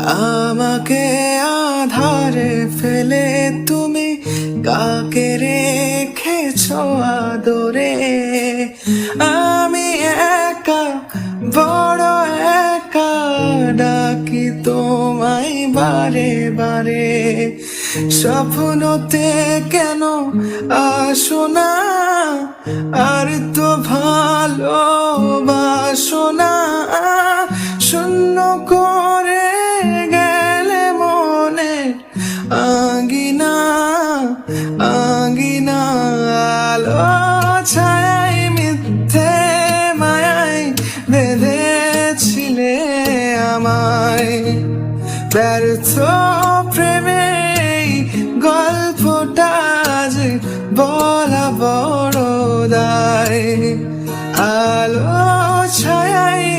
আমাকে আধারে ফেলে তুমি কাকে রেখেছো আদরে। আমি একা, বড় একা, ডাকি তোমায় বারে বারে। স্বপ্নতে কেন আসো না, আর তো ভালোবাসো না। শূন্য করে গেলে মনে আঙ্গিনা আঙ্গিনা। আলো ছায় মিথ্যে মায়ায় বেঁধেছিলে আমায়। ব্যর্থ প্রেমে গল্পটা যে বলা বড় দায়। আলো ছায়